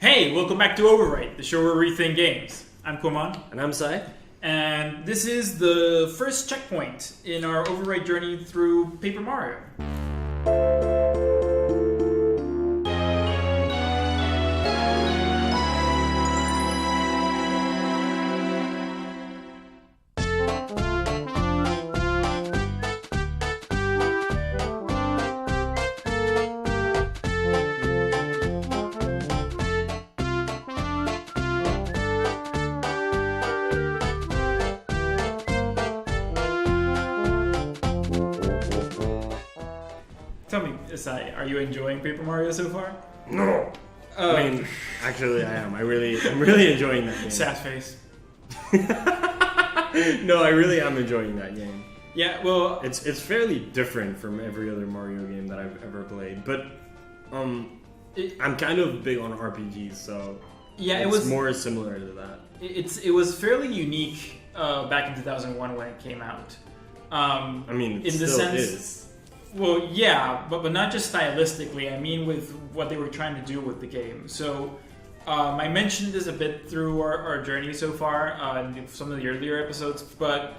Hey, welcome back to Overwrite, the show where we rethink games. I'm Kuomon. And I'm Cy. And this is the first checkpoint in our Overwrite journey through Paper Mario. Tell me, Sai, are you enjoying Paper Mario so far? No. I mean, actually, I am. I'm really enjoying that game. Sad face. No, I really am enjoying that game. Yeah, well, It's fairly different from every other Mario game that I've ever played, but I'm kind of big on RPGs, so yeah, it's it was more similar to that. It was fairly unique back in 2001 when it came out. I mean, it in the still sense, is. Well, yeah, but not just stylistically. I mean, with what they were trying to do with the game. So, I mentioned this a bit through our journey so far in some of the earlier episodes, but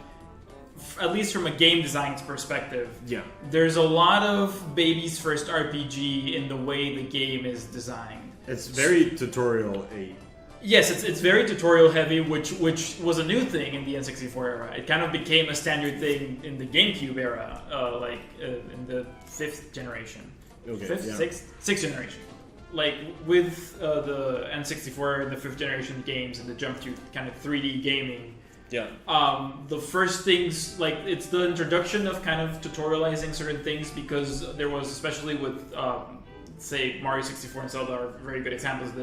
at least from a game design's perspective, Yeah. there's a lot of baby's first RPG in the way the game is designed. It's very tutorial-y. Yes, it's very tutorial heavy, which was a new thing in the N64 era. It kind of became a standard thing in the GameCube era, in the fifth generation. Okay, Fifth, yeah. sixth generation. Like with the N64 and the fifth generation games and the jump to kind of 3D gaming. Yeah. The first things, like, it's the introduction of kind of tutorializing certain things, because there was, especially with, say, Mario 64 and Zelda are very good examples of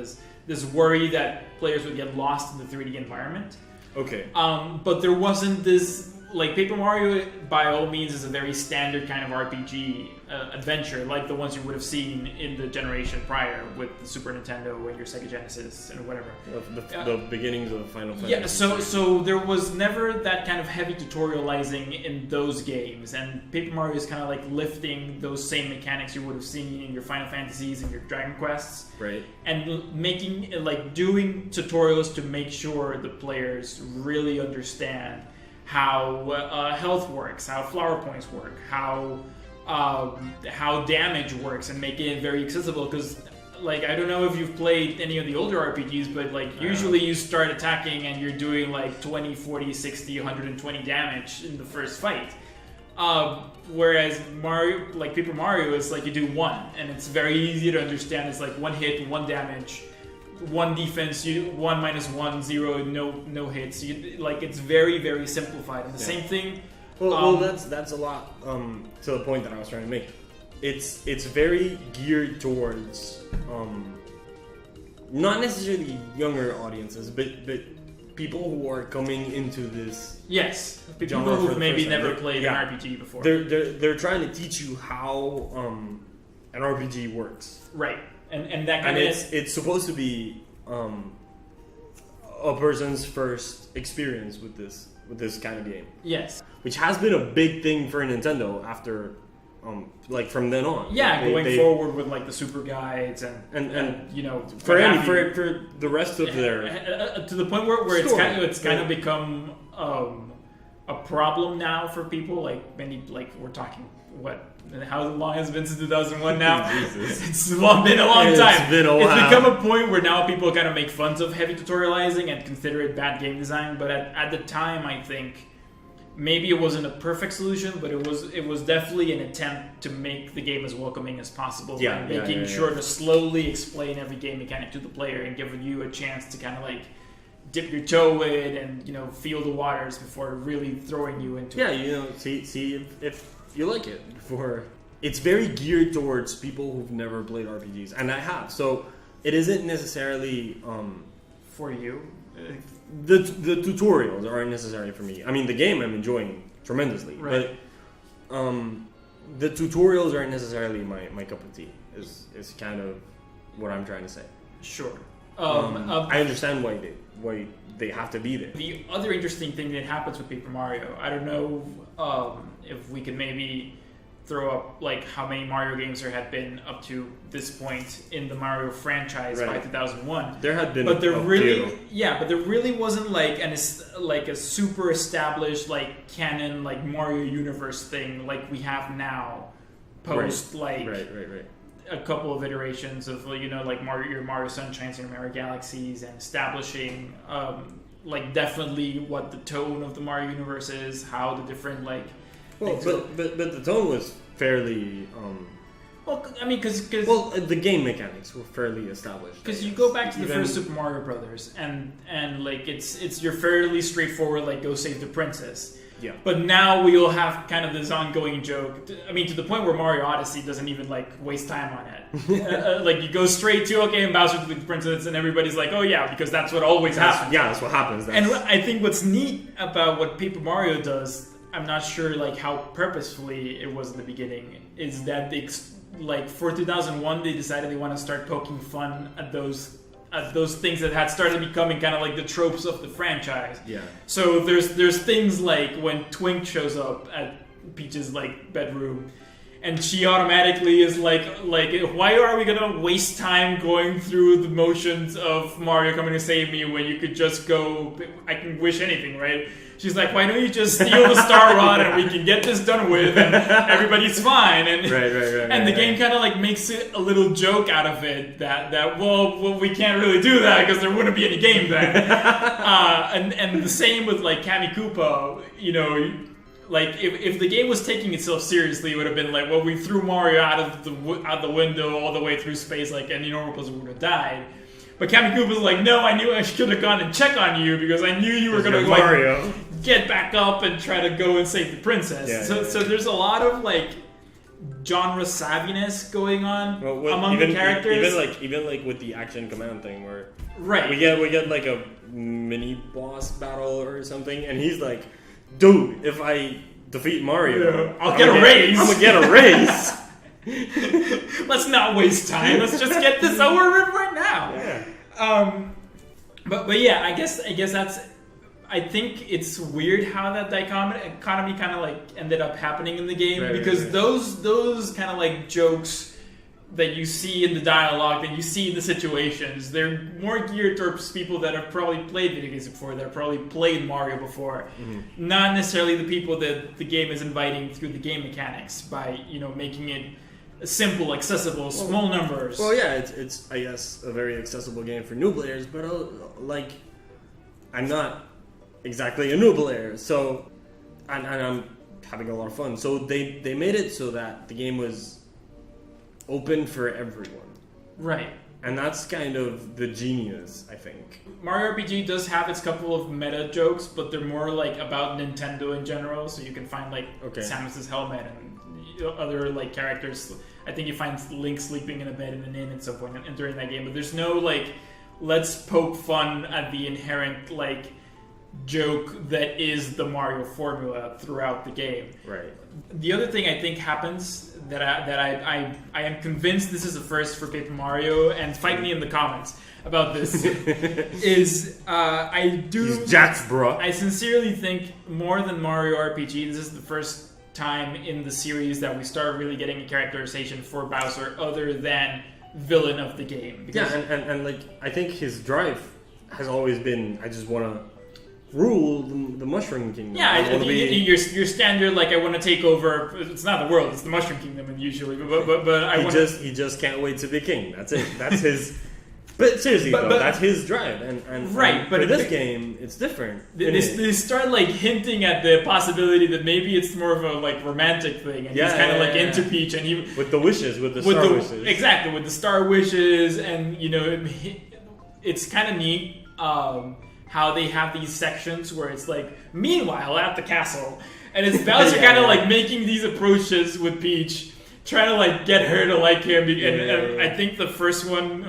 this worry that players would get lost in the 3D environment. Okay. But there wasn't this, like, Paper Mario by all means is a very standard kind of RPG adventure, like the ones you would have seen in the generation prior with the Super Nintendo and your Sega Genesis and whatever. The beginnings of Final Fantasy. Yeah, so there was never that kind of heavy tutorializing in those games, and Paper Mario is kind of like lifting those same mechanics you would have seen in your Final Fantasies and your Dragon Quests, Right. and doing tutorials to make sure the players really understand how health works, how flower points work, how damage works, and making it very accessible. Because, like, I don't know if you've played any of the older RPGs, but like usually you start attacking and you're doing like 20, 40, 60, 120 damage in the first fight. Whereas Mario, like Paper Mario, is like you do one, and it's very easy to understand. It's like one hit, one damage, one defense, you 1 minus 1, 0, no hits. It's very, very simplified. And the same thing. Well, that's a lot to the point that I was trying to make. It's very geared towards not necessarily younger audiences, but people who are coming into this. Yes, people genre for who the maybe first time. never played Yeah. an RPG before. They're trying to teach you how an RPG works, Right, and that and kind of it's supposed to be a person's first experience with this kind of game, yes, which has been a big thing for Nintendo after from then on. yeah, They forward with like the super guides and for what have you. for the rest of their to the point where it's story. kind of become a problem now for people. Like many, like we're talking how long has it been since 2001 now? Jesus. It's been a long time. It's been a while. It's become a point where now people kind of make fun of heavy tutorializing and consider it bad game design. But at the time, I think maybe it wasn't a perfect solution, but it was definitely an attempt to make the game as welcoming as possible by making sure to slowly explain every game mechanic to the player and giving you a chance to kind of like dip your toe in and feel the waters before really throwing you into it. See if you like it. It's very geared towards people who've never played RPGs, and I have. So it isn't necessarily For you. the tutorials aren't necessarily for me. I mean, the game I'm enjoying tremendously, right. but the tutorials aren't necessarily my cup of tea. Is kind of what I'm trying to say. Sure. I understand why they have to be there. The other interesting thing that happens with Paper Mario, I don't know if we can maybe throw up like how many Mario games there had been up to this point in the Mario franchise by 2001. There had been, but there really wasn't like a super established like canon like Mario universe thing like we have now. Post a couple of iterations of like Mario Sunshines and Mario Galaxies, and establishing like definitely what the tone of the Mario universe is, how the different like. Well, but the tone was fairly. Well, I mean, because the game mechanics were fairly established. Because you go back to the first Super Mario Brothers, and like it's your fairly straightforward like go save the princess. Yeah. But now we'll have kind of this ongoing joke. I mean, to the point where Mario Odyssey doesn't even like waste time on it. Like you go straight to and Bowser to the princess, and everybody's like, oh yeah, because that's what always happens. Yeah, that's what happens. And I think what's neat about what Paper Mario does, I'm not sure like how purposefully it was in the beginning, is that they like for 2001 they decided they want to start poking fun at those things that had started becoming kind of like the tropes of the franchise. Yeah. So there's things like when Twink shows up at Peach's like bedroom, and she automatically is like why are we gonna waste time going through the motions of Mario coming to save me when you could just go? I can wish anything, right? She's like, why don't you just steal the Star Rod and we can get this done with and everybody's fine. And the game kind of like makes it a little joke out of it that well we can't really do that because there wouldn't be any game then. And the same with like Kami Koopa, like if the game was taking itself seriously, it would have been like, well, we threw Mario out the window all the way through space like any normal person would have died. But Kami Koopa's like, no, I knew I should have gone and check on you because I knew you were going to like get back up and try to go and save the princess. So there's a lot of like genre savviness going on among the characters. Even like with the action command thing, where we get like a mini boss battle or something, and he's like, dude, if I defeat Mario, I'll get a raise. I'm gonna get a raise. Let's not waste time. Let's just get this over with right now. Yeah. But yeah, I guess that's. I think it's weird how that dichotomy kind of like ended up happening in the game because those kind of like jokes that you see in the dialogue, that you see in the situations, they're more geared towards people that have probably played video games before, that have probably played Mario before, not necessarily the people that the game is inviting through the game mechanics by making it simple, accessible, small numbers. Well, yeah, it's I guess a very accessible game for new players, but like I'm not exactly a new player, so and I'm having a lot of fun. So they made it so that the game was open for everyone, right? And that's kind of the genius, I think. Mario RPG does have its couple of meta jokes, but they're more like about Nintendo in general. So you can find like Samus's helmet and other like characters. I think you find Link sleeping in a bed in an inn at some point during that game. But there's no like, let's poke fun at the inherent like joke that is the Mario formula throughout the game. Right. The other thing I think happens that I am convinced this is a first for Paper Mario, and fight me in the comments about this, is I do... He's jacked, bro. I sincerely think more than Mario RPG, this is the first time in the series that we start really getting a characterization for Bowser other than villain of the game. Because and like, I think his drive has always been, I just want to rule the Mushroom Kingdom. Yeah, your standard like I want to take over. It's not the world; it's the Mushroom Kingdom, usually. But he just can't wait to be king. That's it. That's his. But seriously, though, that's his drive. And right, but for this game, it's different. They start like hinting at the possibility that maybe it's more of a like romantic thing, and he's kind of like into Peach, and he with the wishes, with the star wishes, exactly with the star wishes, and it's kind of neat. How they have these sections where it's like, meanwhile at the castle, and it's Bowser kind of like making these approaches with Peach, trying to like get her to like him. And I think the first one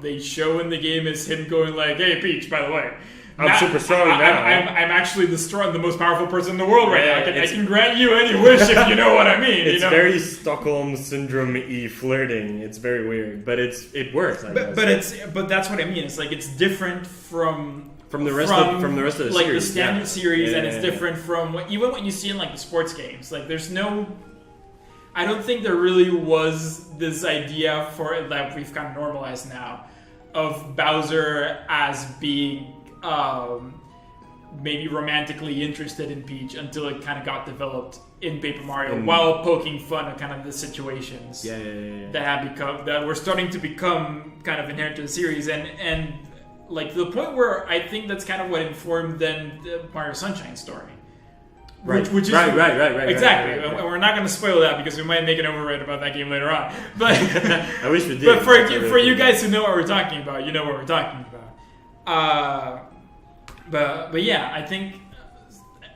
they show in the game is him going like, "Hey Peach, by the way, I'm super strong now. I'm actually the most powerful person in the world right now. I can grant you any wish if you know what I mean." It's very Stockholm syndrome-y flirting. It's very weird, but it works. I guess. But that's what I mean. It's like it's different from the rest of the like series, the standard series, and it's different from even what you see in like the sports games. Like there's no, I don't think there really was this idea for that we've kind of normalized now of Bowser as being maybe romantically interested in Peach until it kind of got developed in Paper Mario while poking fun at kind of the situations that have become that were starting to become kind of inherent to the series and like to the point where I think that's kind of what informed then the Mario Sunshine story. Right. Which is right. Exactly. Right. And we're not going to spoil that because we might make an override about that game later on. But I wish we did. But for you guys who know what we're talking about, you know what we're talking about. But yeah, I think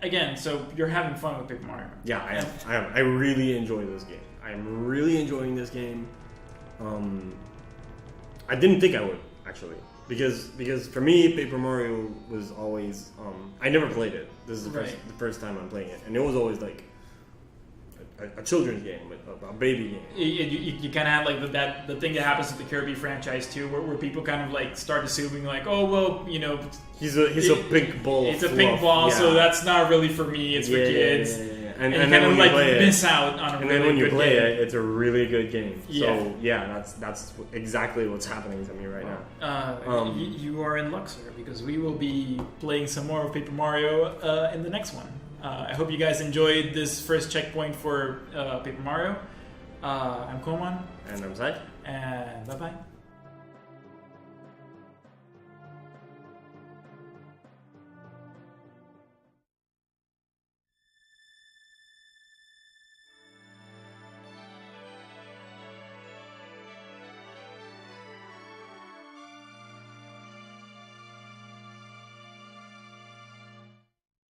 again. So you're having fun with Paper Mario. Yeah, I am. I really enjoy this game. I'm really enjoying this game. I didn't think I would actually. Because for me, Paper Mario was always I never played it. This is the first time I'm playing it, and it was always like a children's game, a baby game. You kind of have like the thing that happens with the Kirby franchise too, where people kind of like start assuming like, oh well, you know, he's a pink ball. It's a pink ball, so that's not really for me. It's for kids. Yeah. And you kind of like miss out on a really good game. And then when you play it, it's a really good game. Yeah. So yeah, that's exactly what's happening to me right now. You are in luck, sir, because we will be playing some more of Paper Mario in the next one. I hope you guys enjoyed this first checkpoint for Paper Mario. I'm Kuomon. And I'm Cy. And bye-bye.